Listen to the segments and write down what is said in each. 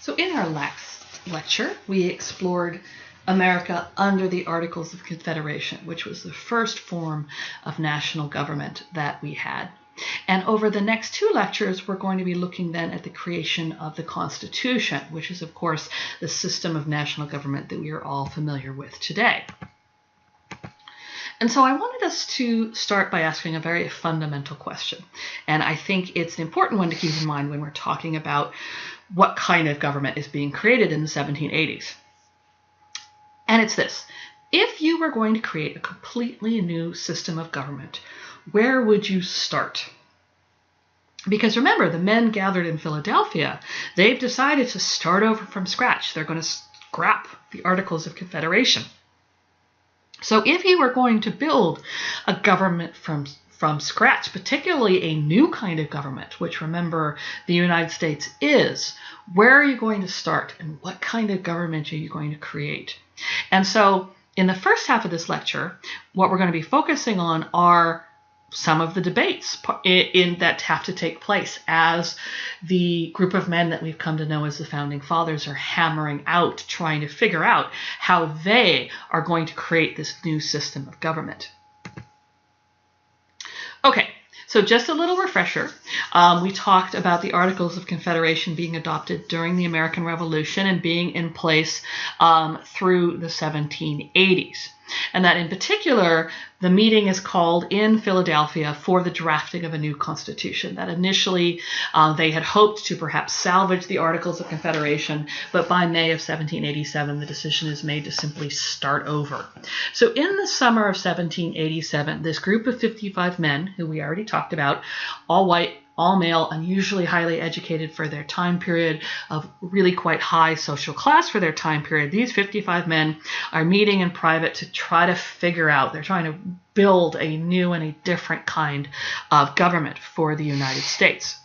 So in our last lecture, we explored America under the Articles of Confederation, which was the first form of national government that we had. And over the next two lectures, we're going to be looking then at the creation of the Constitution, which is, of course, the system of national government that we are all familiar with today. And so I wanted us to start by asking a very fundamental question. And I think it's an important one to keep in mind when we're talking about what kind of government is being created in the 1780s. And it's this: if you were going to create a completely new system of government, where would you start? Because remember, the men gathered in Philadelphia, they've decided to start over from scratch. They're going to scrap the Articles of Confederation. So if you were going to build a government from scratch, particularly a new kind of government, which remember the United States is, where are you going to start and what kind of government are you going to create? And so in the first half of this lecture, what we're going to be focusing on are some of the debates that have to take place as the group of men that we've come to know as the Founding Fathers are hammering out, trying to figure out how they are going to create this new system of government. Okay, so just a little refresher. We talked about the Articles of Confederation being adopted during the American Revolution and being in place through the 1780s. And that in particular, the meeting is called in Philadelphia for the drafting of a new constitution. That initially they had hoped to perhaps salvage the Articles of Confederation, but by May of 1787, the decision is made to simply start over. So in the summer of 1787, this group of 55 men, who we already talked about, all white, all male, unusually highly educated for their time period, of really quite high social class for their time period. These 55 men are meeting in private to try to figure out, they're trying to build a new and a different kind of government for the United States.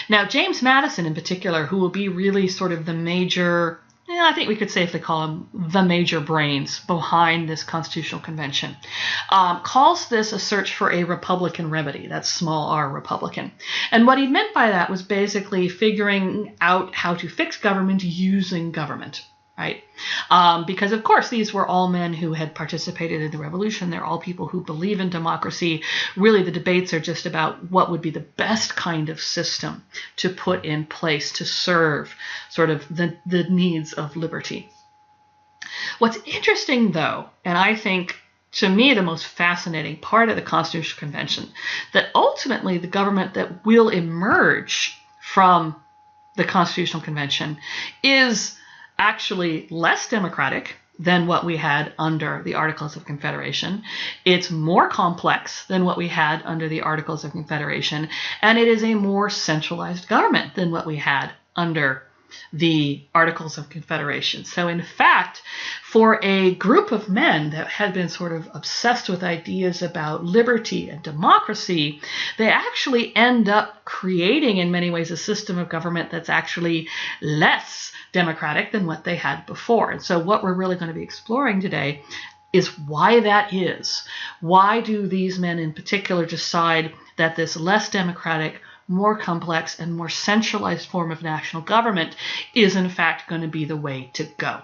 Now, James Madison in particular, who will be really sort of the major, I think we could safely call him the major brains behind this Constitutional Convention, calls this a search for a Republican remedy. That's small r, Republican. And what he meant by that was basically figuring out how to fix government using government, right? Because, of course, these were all men who had participated in the revolution. They're all people who believe in democracy. Really, the debates are just about what would be the best kind of system to put in place to serve sort of the needs of liberty. What's interesting, though, and I think to me the most fascinating part of the Constitutional Convention, that ultimately the government that will emerge from the Constitutional Convention is actually less democratic than what we had under the Articles of Confederation. It's more complex than what we had under the Articles of Confederation, and it is a more centralized government than what we had under the Articles of Confederation. So in fact, for a group of men that had been sort of obsessed with ideas about liberty and democracy, they actually end up creating in many ways a system of government that's actually less democratic than what they had before. And so what we're really going to be exploring today is why that is. Why do these men in particular decide that this less democratic, more complex, and more centralized form of national government is in fact going to be the way to go?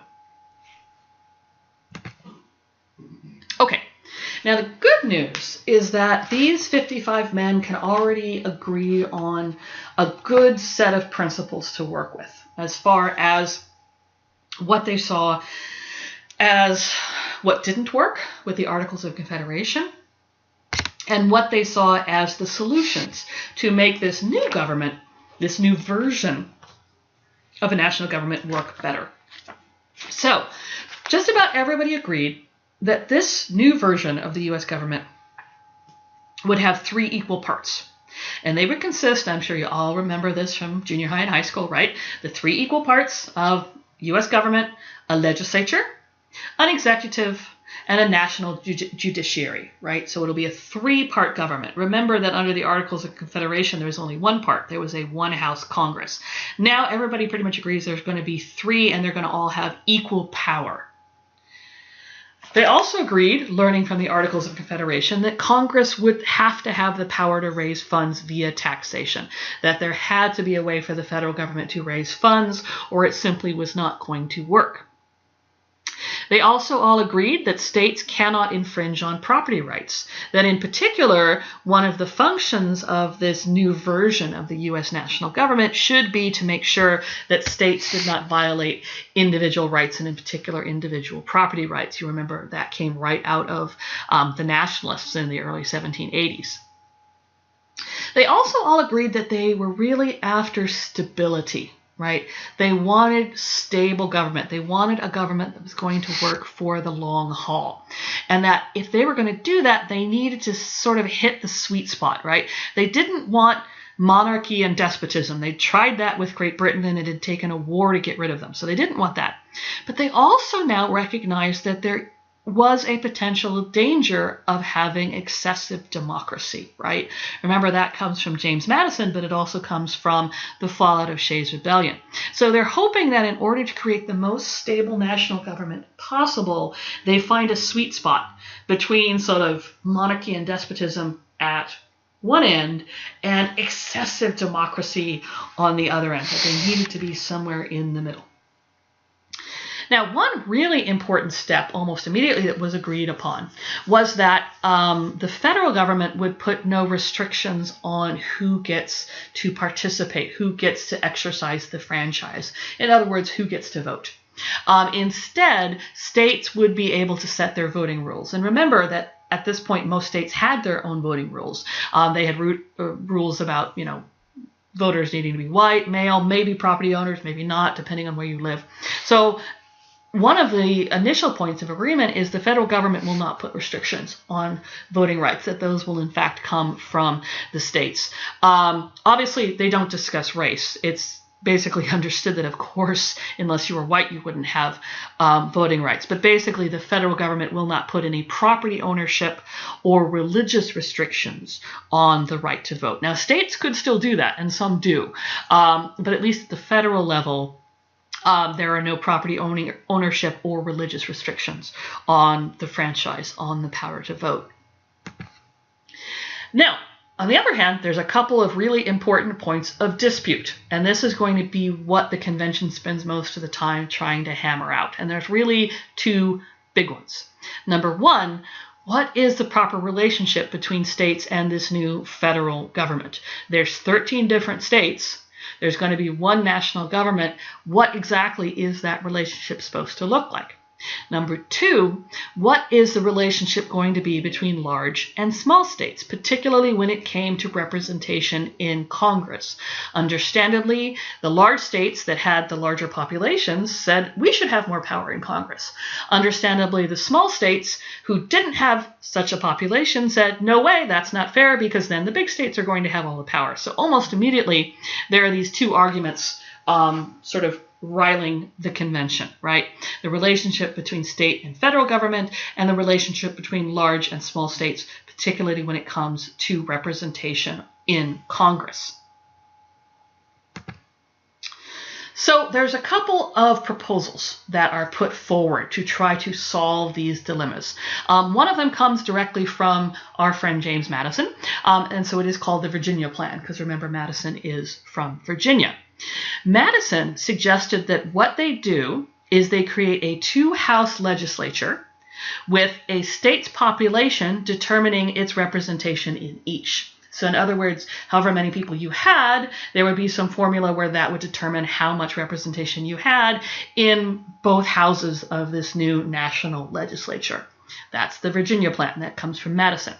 Okay, now the good news is that these 55 men can already agree on a good set of principles to work with as far as what they saw as what didn't work with the Articles of Confederation and what they saw as the solutions to make this new government, this new version of a national government, work better. So just about everybody agreed that this new version of the U.S. government would have 3 equal parts. And they would consist, I'm sure you all remember this from junior high and high school, right? The 3 equal parts of U.S. government: a legislature, an executive, and a national judiciary, right? So it'll be a 3-part government. Remember that under the Articles of Confederation, there was only 1 part. There was a one-house Congress. Now everybody pretty much agrees there's going to be 3, and they're going to all have equal power. They also agreed, learning from the Articles of Confederation, that Congress would have to have the power to raise funds via taxation, that there had to be a way for the federal government to raise funds, or it simply was not going to work. They also all agreed that states cannot infringe on property rights, that in particular, one of the functions of this new version of the U.S. national government should be to make sure that states did not violate individual rights, and in particular individual property rights. You remember that came right out of the nationalists in the early 1780s. They also all agreed that they were really after stability. Right? They wanted stable government. They wanted a government that was going to work for the long haul. And that if they were going to do that, they needed to sort of hit the sweet spot, right? They didn't want monarchy and despotism. They tried that with Great Britain, and it had taken a war to get rid of them. So they didn't want that. But they also now recognized that there was a potential danger of having excessive democracy, right? Remember, that comes from James Madison, but it also comes from the fallout of Shays' Rebellion. So they're hoping that in order to create the most stable national government possible, they find a sweet spot between sort of monarchy and despotism at one end and excessive democracy on the other end, that they needed to be somewhere in the middle. Now, one really important step almost immediately that was agreed upon was that the federal government would put no restrictions on who gets to participate, who gets to exercise the franchise. In other words, who gets to vote. Instead, states would be able to set their voting rules. And remember that at this point, most states had their own voting rules. They had rules about, voters needing to be white, male, maybe property owners, maybe not, depending on where you live. So one of the initial points of agreement is the federal government will not put restrictions on voting rights, that those will in fact come from the states. Obviously, they don't discuss race. It's basically understood that, of course, unless you were white, you wouldn't have voting rights. But basically, the federal government will not put any property ownership or religious restrictions on the right to vote. Now, states could still do that, and some do. But at least at the federal level, there are no property ownership or religious restrictions on the franchise, on the power to vote. Now, on the other hand, there's a couple of really important points of dispute, and this is going to be what the convention spends most of the time trying to hammer out. And there's really two big ones. Number one, what is the proper relationship between states and this new federal government? There's 13 different states. There's going to be one national government. What exactly is that relationship supposed to look like? Number two, what is the relationship going to be between large and small states, particularly when it came to representation in Congress? Understandably, the large states that had the larger populations said we should have more power in Congress. Understandably, the small states who didn't have such a population said, no way, that's not fair, because then the big states are going to have all the power. So almost immediately, there are these two arguments sort of riling the convention, right? The relationship between state and federal government, and the relationship between large and small states, particularly when it comes to representation in Congress. So there's a couple of proposals that are put forward to try to solve these dilemmas. One of them comes directly from our friend James Madison, and so it is called the Virginia Plan, because remember, Madison is from Virginia. Madison suggested that what they do is they create a two-house legislature with a state's population determining its representation in each. So in other words, however many people you had, there would be some formula where that would determine how much representation you had in both houses of this new national legislature. That's the Virginia Plan. That comes from Madison.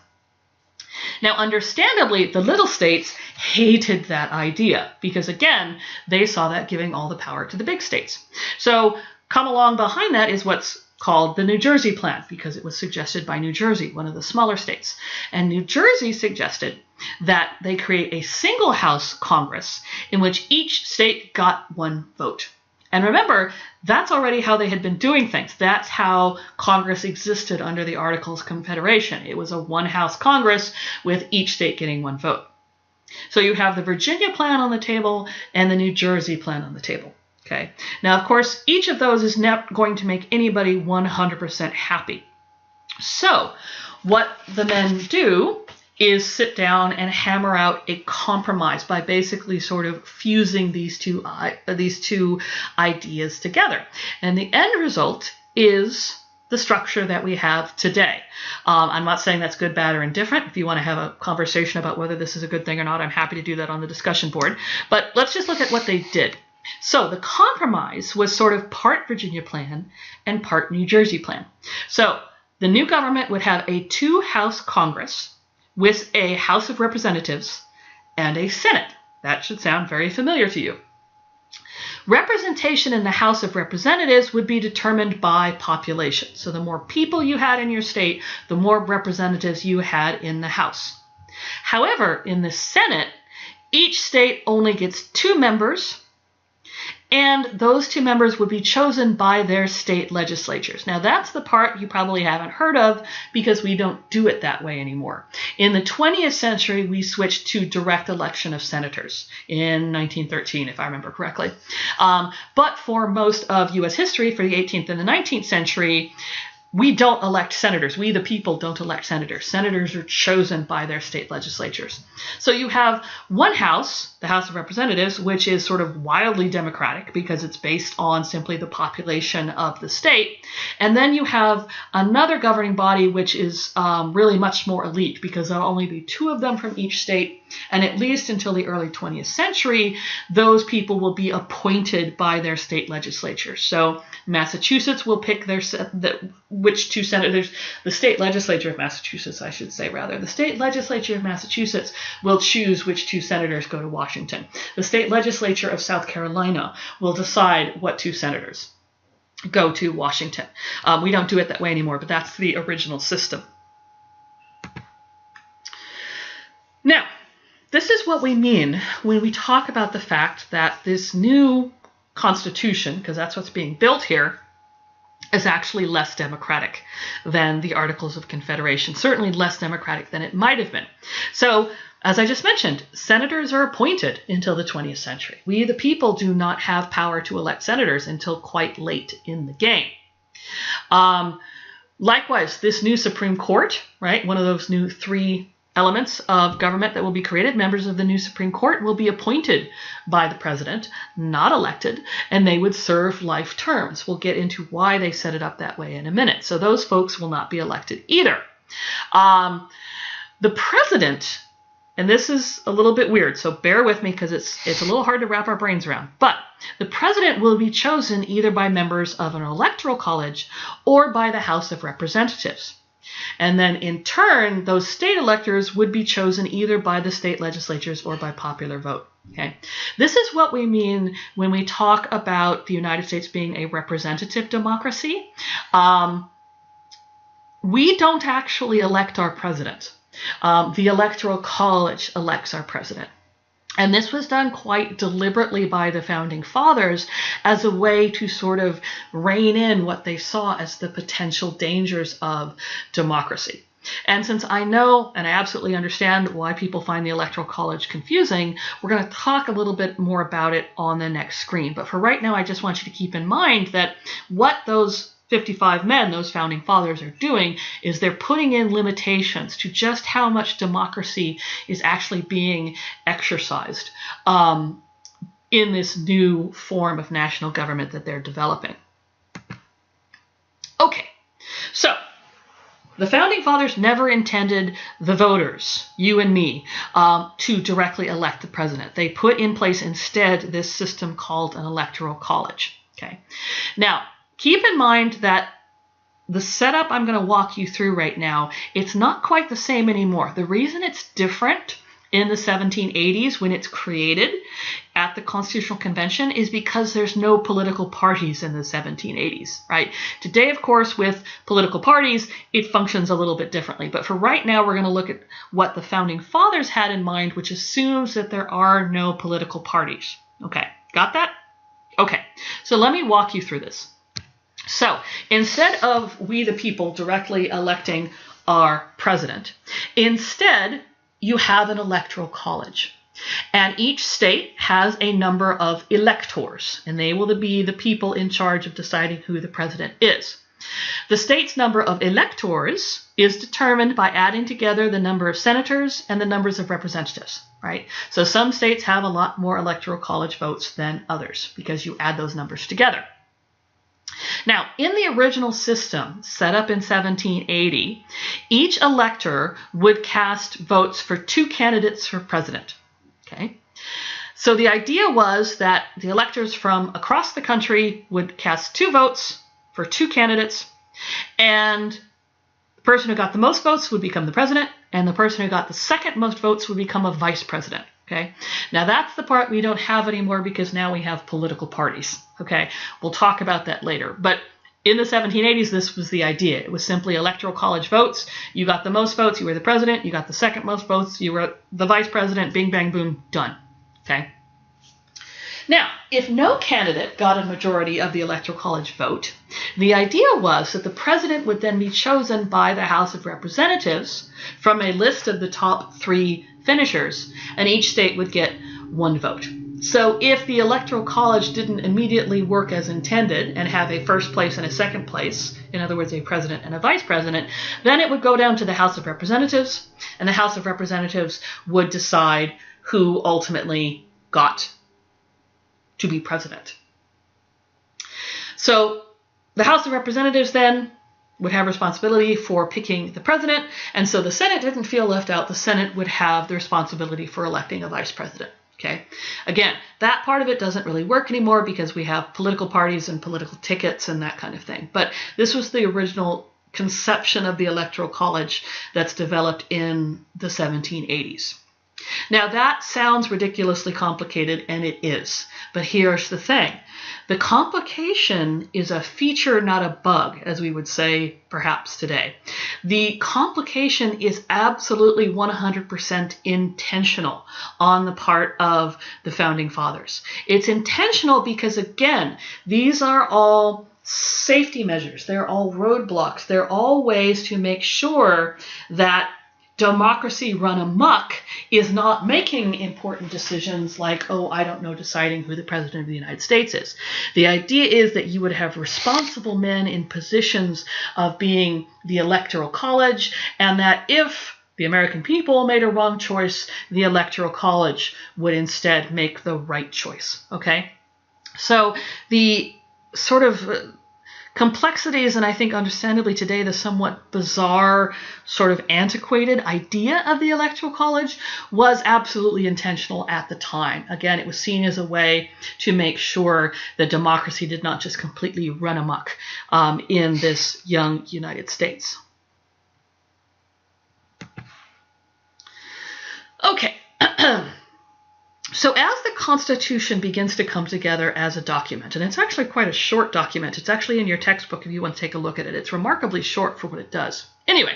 Now, understandably, the little states hated that idea because, again, they saw that giving all the power to the big states. So come along behind that is what's called the New Jersey Plan, because it was suggested by New Jersey, one of the smaller states. And New Jersey suggested that they create a single house Congress in which each state got one vote. And remember, that's already how they had been doing things. That's how Congress existed under the Articles of Confederation. It was a one-house Congress with each state getting one vote. So you have the Virginia Plan on the table and the New Jersey Plan on the table. Okay. Now, of course, each of those is not going to make anybody 100% happy. So what the men do is sit down and hammer out a compromise by basically sort of fusing these two ideas together. And the end result is the structure that we have today. I'm not saying that's good, bad, or indifferent. If you want to have a conversation about whether this is a good thing or not, I'm happy to do that on the discussion board. But let's just look at what they did. So the compromise was sort of part Virginia plan and part New Jersey plan. So the new government would have a 2-house Congress with a House of Representatives and a Senate. That should sound very familiar to you. Representation in the House of Representatives would be determined by population. So the more people you had in your state, the more representatives you had in the House. However, in the Senate, each state only gets 2 members, and those 2 members would be chosen by their state legislatures. Now, that's the part you probably haven't heard of because we don't do it that way anymore. In the 20th century, we switched to direct election of senators in 1913, if I remember correctly. But for most of U.S. history, for the 18th and the 19th century, we don't elect senators. We, the people, don't elect senators. Senators are chosen by their state legislatures. So you have one house, the House of Representatives, which is sort of wildly democratic because it's based on simply the population of the state. And then you have another governing body, which is really much more elite because there'll only be 2 of them from each state. And at least until the early 20th century, those people will be appointed by their state legislatures. So Massachusetts will pick which 2 senators, the state legislature of Massachusetts, I should say rather. The state legislature of Massachusetts will choose which 2 senators go to Washington. The state legislature of South Carolina will decide what 2 senators go to Washington. We don't do it that way anymore, but that's the original system. Now, this is what we mean when we talk about the fact that this new Constitution, because that's what's being built here, is actually less democratic than the Articles of Confederation, certainly less democratic than it might have been. So, as I just mentioned, senators are appointed until the 20th century. We, the people, do not have power to elect senators until quite late in the game. Likewise, this new Supreme Court, right, one of those new 3 elements of government that will be created, members of the new Supreme Court will be appointed by the president, not elected, and they would serve life terms. We'll get into why they set it up that way in a minute. So those folks will not be elected either. The president, and this is a little bit weird, so bear with me because it's a little hard to wrap our brains around, but the president will be chosen either by members of an electoral college or by the House of Representatives. And then in turn, those state electors would be chosen either by the state legislatures or by popular vote. Okay, this is what we mean when we talk about the United States being a representative democracy. We don't actually elect our president. The Electoral College elects our president. And this was done quite deliberately by the Founding Fathers as a way to sort of rein in what they saw as the potential dangers of democracy. And since I know and I absolutely understand why people find the Electoral College confusing, we're going to talk a little bit more about it on the next screen. But for right now, I just want you to keep in mind that what those 55 men, those Founding Fathers, are doing is they're putting in limitations to just how much democracy is actually being exercised in this new form of national government that they're developing. Okay, so the Founding Fathers never intended the voters, you and me, to directly elect the president. They put in place instead this system called an electoral college. Okay, now keep in mind that the setup I'm going to walk you through right now, it's not quite the same anymore. The reason it's different in the 1780s when it's created at the Constitutional Convention is because there's no political parties in the 1780s, right? Today, of course, with political parties, it functions a little bit differently. But for right now, we're going to look at what the Founding Fathers had in mind, which assumes that there are no political parties. Okay, got that? Okay, so let me walk you through this. So instead of we the people directly electing our president, instead you have an electoral college. And each state has a number of electors, and they will be the people in charge of deciding who the president is. The state's number of electors is determined by adding together the number of senators and the numbers of representatives, right? So some states have a lot more electoral college votes than others because you add those numbers together. Now, in the original system set up in 1780, each elector would cast votes for 2 candidates for president, okay? So the idea was that the electors from across the country would cast 2 votes for 2 candidates, and the person who got the most votes would become the president, and the person who got the second most votes would become a vice president. Okay, now that's the part we don't have anymore because now we have political parties. Okay, we'll talk about that later. But in the 1780s, this was the idea. It was simply electoral college votes. You got the most votes, you were the president. You got the second most votes, you were the vice president. Bing, bang, boom, done. Okay. Now, if no candidate got a majority of the electoral college vote, the idea was that the president would then be chosen by the House of Representatives from a list of the top 3 finishers, and each state would get 1 vote. So if the electoral college didn't immediately work as intended and have a first place and a second place, in other words, a president and a vice president, then it would go down to the House of Representatives, and the House of Representatives would decide who ultimately got to be president. So the House of Representatives then would have responsibility for picking the president, and so the Senate didn't feel left out. The Senate would have the responsibility for electing a vice president. Okay. Again, that part of it doesn't really work anymore because we have political parties and political tickets and that kind of thing. But this was the original conception of the Electoral College that's developed in the 1780s. Now that sounds ridiculously complicated, and it is. But here's the thing. The complication is a feature, not a bug, as we would say perhaps today. The complication is absolutely 100% intentional on the part of the Founding Fathers. It's intentional because, again, these are all safety measures. They're all roadblocks. They're all ways to make sure that democracy run amok is not making important decisions like, oh, I don't know, deciding who the president of the United States is. The idea is that you would have responsible men in positions of being the Electoral College, and that if the American people made a wrong choice, the Electoral College would instead make the right choice. Okay? So the sort of complexities, and I think understandably today the somewhat bizarre, sort of antiquated idea of the Electoral College was absolutely intentional at the time. Again, it was seen as a way to make sure that democracy did not just completely run amok in this young United States. Okay. So as the Constitution begins to come together as a document, and it's actually quite a short document. It's actually in your textbook if you want to take a look at it. It's remarkably short for what it does. Anyway,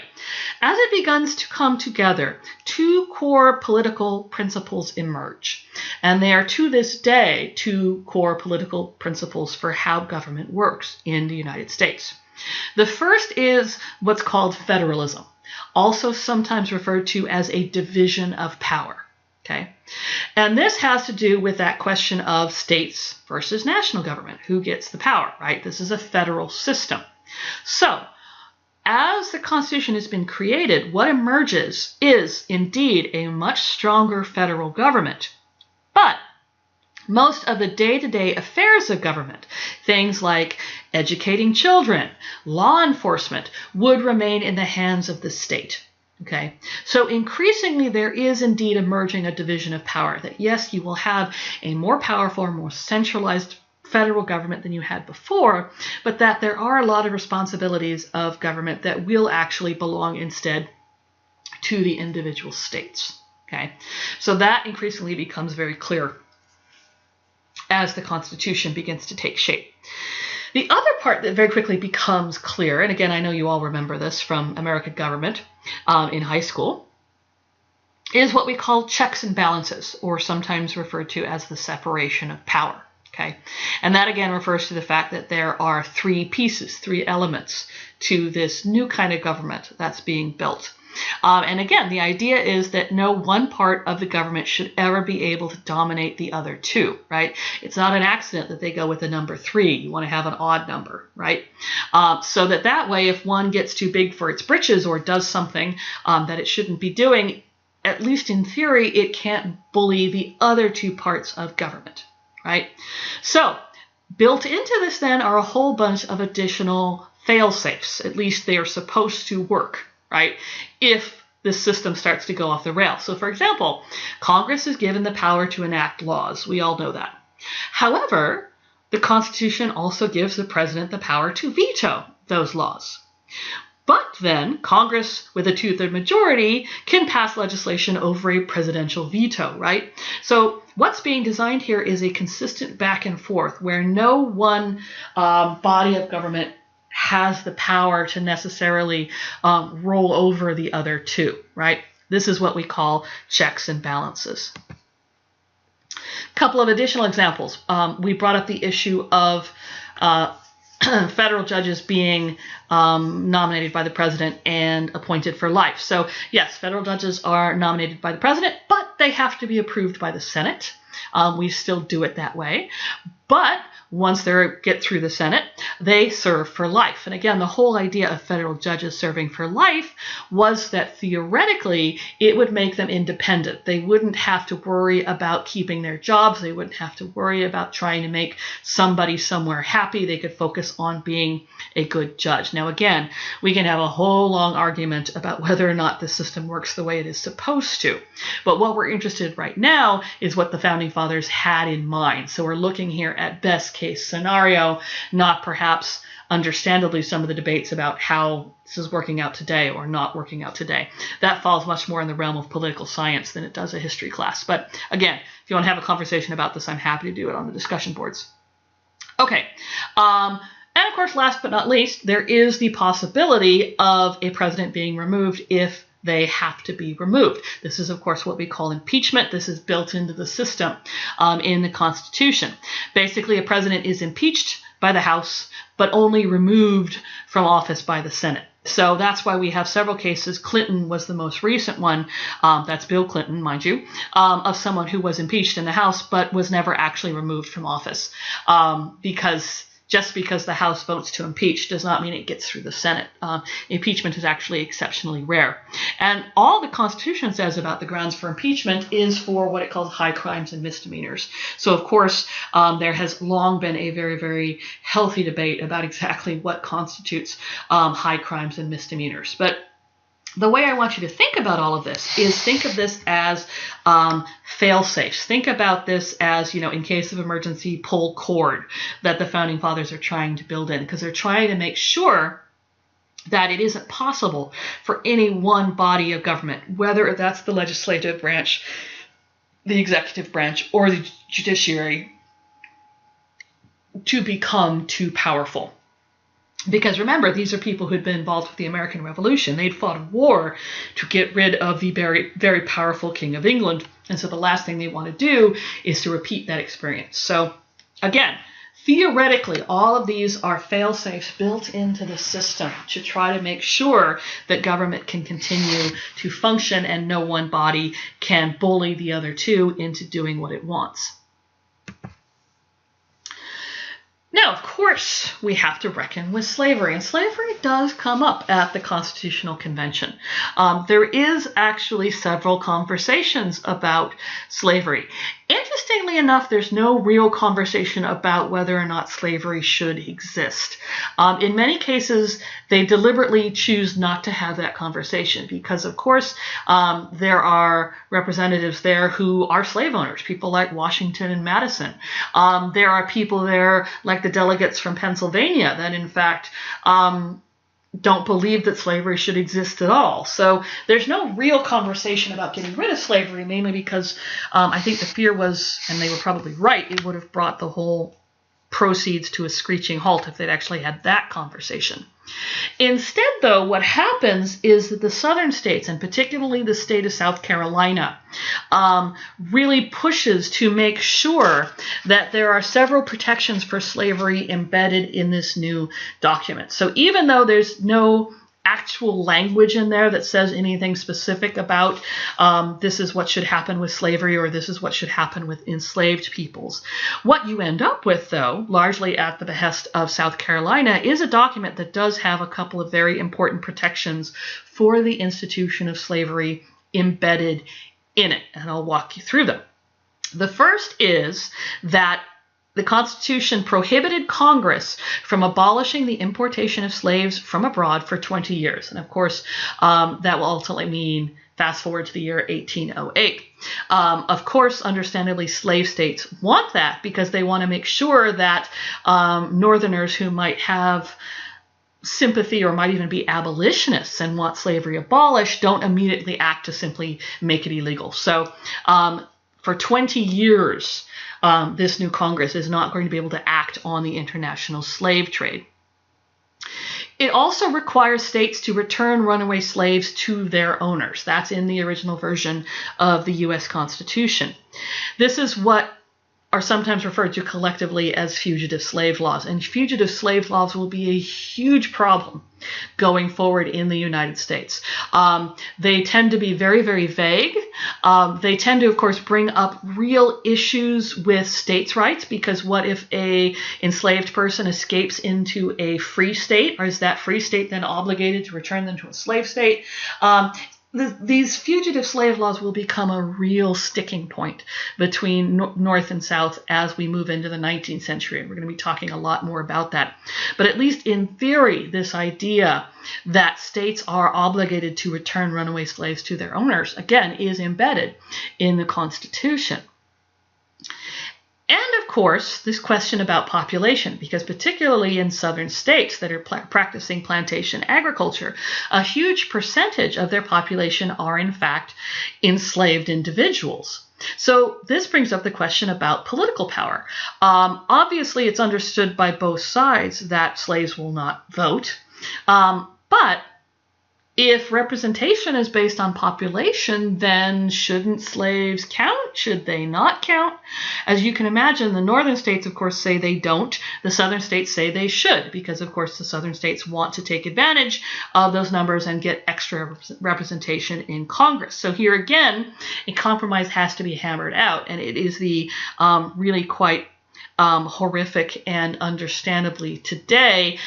as it begins to come together, 2 core political principles emerge. And they are, to this day, 2 core political principles for how government works in the United States. The first is what's called federalism, also sometimes referred to as a division of power. Okay, and this has to do with that question of states versus national government. Who gets the power, right? This is a federal system. So, as the Constitution has been created, what emerges is indeed a much stronger federal government. But most of the day-to-day affairs of government, things like educating children, law enforcement, would remain in the hands of the state. Okay, so increasingly there is indeed emerging a division of power, that yes, you will have a more powerful or more centralized federal government than you had before, but that there are a lot of responsibilities of government that will actually belong instead to the individual states. Okay, so that increasingly becomes very clear as the Constitution begins to take shape. The other part that very quickly becomes clear, and again, I know you all remember this from American government in high school, is what we call checks and balances, or sometimes referred to as the separation of power. Okay, and that again refers to the fact that there are 3 pieces, 3 elements to this new kind of government that's being built. And again, the idea is that no one part of the government should ever be able to dominate the other two, right? It's not an accident that they go with the number 3. You want to have an odd number, right? So that way, if one gets too big for its britches or does something that it shouldn't be doing, at least in theory, it can't bully the other two parts of government, right? So built into this then are a whole bunch of additional fail-safes. At least they are supposed to work, right? If this system starts to go off the rails. So for example, Congress is given the power to enact laws. We all know that. However, the Constitution also gives the president the power to veto those laws. But then Congress, with a 2/3 majority, can pass legislation over a presidential veto, right? So what's being designed here is a consistent back and forth where no one body of government has the power to necessarily roll over the other two, right? This is what we call checks and balances. A couple of additional examples. We brought up the issue of federal judges being nominated by the president and appointed for life. So yes, federal judges are nominated by the president, but they have to be approved by the Senate. We still do it that way. But once they get through the Senate, they serve for life. And again, the whole idea of federal judges serving for life was that theoretically it would make them independent. They wouldn't have to worry about keeping their jobs. They wouldn't have to worry about trying to make somebody somewhere happy. They could focus on being a good judge. Now, again, we can have a whole long argument about whether or not the system works the way it is supposed to. But what we're interested in right now is what the Founding Fathers had in mind. So we're looking here at best case scenario, not perhaps understandably some of the debates about how this is working out today or not working out today. That falls much more in the realm of political science than it does a history class. But again, if you want to have a conversation about this, I'm happy to do it on the discussion boards. Okay. And of course, last but not least, there is the possibility of a president being removed if they have to be removed. This is, of course, what we call impeachment. This is built into the system in the Constitution. Basically, a president is impeached by the House, but only removed from office by the Senate. So that's why we have several cases. Clinton was the most recent one. That's Bill Clinton, mind you, of someone who was impeached in the House, but was never actually removed from office just because the House votes to impeach does not mean it gets through the Senate. Impeachment is actually exceptionally rare. And all the Constitution says about the grounds for impeachment is for what it calls high crimes and misdemeanors. So, of course, there has long been a very, very healthy debate about exactly what constitutes high crimes and misdemeanors. But the way I want you to think about all of this is think of this as fail-safes. Think about this as, in case of emergency, pull cord that the Founding Fathers are trying to build in, because they're trying to make sure that it isn't possible for any one body of government, whether that's the legislative branch, the executive branch, or the judiciary, to become too powerful. Because remember, these are people who had been involved with the American Revolution. They'd fought a war to get rid of the very, very powerful King of England. And so the last thing they want to do is to repeat that experience. So again, theoretically, all of these are fail-safes built into the system to try to make sure that government can continue to function and no one body can bully the other two into doing what it wants. Now, of course, we have to reckon with slavery, and slavery does come up at the Constitutional Convention. There is actually several conversations about slavery. Interestingly enough, there's no real conversation about whether or not slavery should exist. In many cases, they deliberately choose not to have that conversation because, of course, there are representatives there who are slave owners, people like Washington and Madison. There are people there like the delegates from Pennsylvania that, in fact, don't believe that slavery should exist at all. So there's no real conversation about getting rid of slavery, mainly because I think the fear was, and they were probably right, it would have brought the whole proceeds to a screeching halt if they'd actually had that conversation. Instead, though, what happens is that the southern states, and particularly the state of South Carolina, really pushes to make sure that there are several protections for slavery embedded in this new document. So even though there's no actual language in there that says anything specific about this is what should happen with slavery or this is what should happen with enslaved peoples. What you end up with, though, largely at the behest of South Carolina, is a document that does have a couple of very important protections for the institution of slavery embedded in it, and I'll walk you through them. The first is that the Constitution prohibited Congress from abolishing the importation of slaves from abroad for 20 years. And of course, that will ultimately mean fast forward to the year 1808. Of course, understandably, slave states want that because they want to make sure that Northerners who might have sympathy or might even be abolitionists and want slavery abolished don't immediately act to simply make it illegal. So for 20 years, this new Congress is not going to be able to act on the international slave trade. It also requires states to return runaway slaves to their owners. That's in the original version of the U.S. Constitution. This is what are sometimes referred to collectively as fugitive slave laws. And fugitive slave laws will be a huge problem going forward in the United States. They tend to be very, very vague. They tend to, of course, bring up real issues with states' rights, because what if a enslaved person escapes into a free state, or is that free state then obligated to return them to a slave state? These fugitive slave laws will become a real sticking point between North and South as we move into the 19th century. We're going to be talking a lot more about that. But at least in theory, this idea that states are obligated to return runaway slaves to their owners, again, is embedded in the Constitution. And of course, this question about population, because particularly in southern states that are practicing plantation agriculture, a huge percentage of their population are in fact enslaved individuals. So this brings up the question about political power. Obviously, it's understood by both sides that slaves will not vote, but if representation is based on population, then shouldn't slaves count? Should they not count? As you can imagine, the northern states, of course, say they don't. The southern states say they should, because, of course, the southern states want to take advantage of those numbers and get extra representation in Congress. So here again, a compromise has to be hammered out, and it is the really quite horrific and understandably today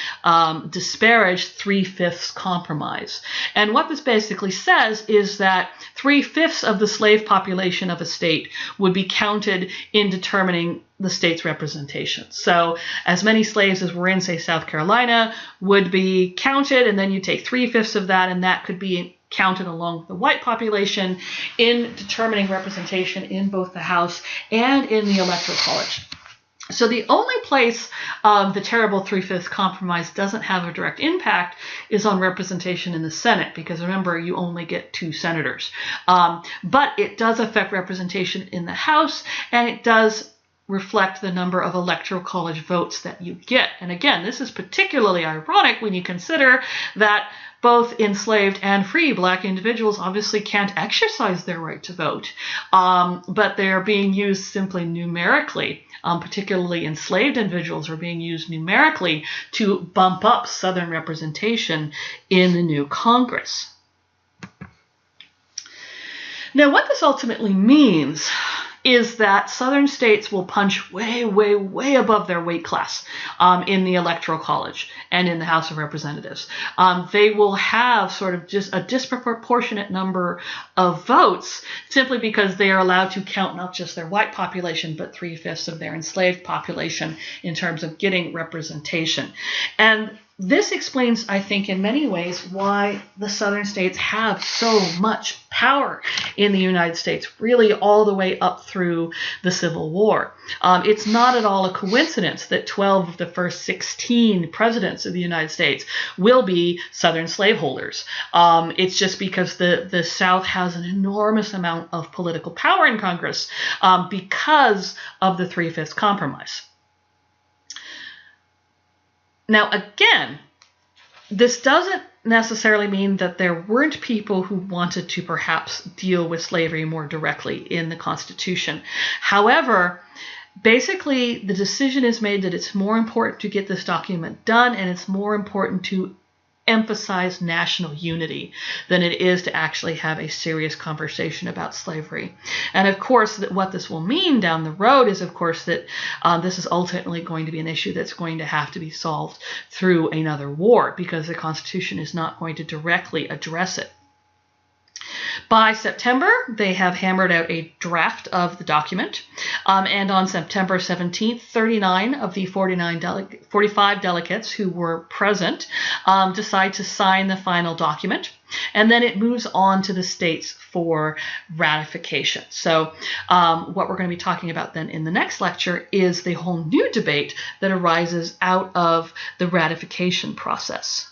disparaged 3/5 compromise. And what this basically says is that 3/5 of the slave population of a state would be counted in determining the state's representation. So as many slaves as were in, say, South Carolina would be counted, and then you take 3/5 of that, and that could be counted along with the white population in determining representation in both the House and in the Electoral College. So the only place the terrible 3/5 compromise doesn't have a direct impact is on representation in the Senate, because remember, you only get 2 senators. But it does affect representation in the House, and it does reflect the number of Electoral College votes that you get. And again, this is particularly ironic when you consider that both enslaved and free Black individuals obviously can't exercise their right to vote, but they're being used simply numerically. Particularly enslaved individuals are being used numerically to bump up Southern representation in the new Congress. Now, what this ultimately means is that Southern states will punch way, way, way above their weight class in the Electoral College and in the House of Representatives. They will have sort of just a disproportionate number of votes simply because they are allowed to count not just their white population, but 3/5 of their enslaved population in terms of getting representation. And this explains, I think, in many ways why the Southern states have so much power in the United States, really all the way up through the Civil War. It's not at all a coincidence that 12 of the first 16 presidents of the United States will be Southern slaveholders. It's just because the South has an enormous amount of political power in Congress because of the 3/5 compromise. Now, again, this doesn't necessarily mean that there weren't people who wanted to perhaps deal with slavery more directly in the Constitution. However, basically, the decision is made that it's more important to get this document done, and it's more important to emphasize national unity than it is to actually have a serious conversation about slavery. And of course, what this will mean down the road is, of course, that this is ultimately going to be an issue that's going to have to be solved through another war, because the Constitution is not going to directly address it. By September, they have hammered out a draft of the document, and on September 17th, 39 of the 45 delegates who were present decide to sign the final document, and then it moves on to the states for ratification. So what we're going to be talking about then in the next lecture is the whole new debate that arises out of the ratification process.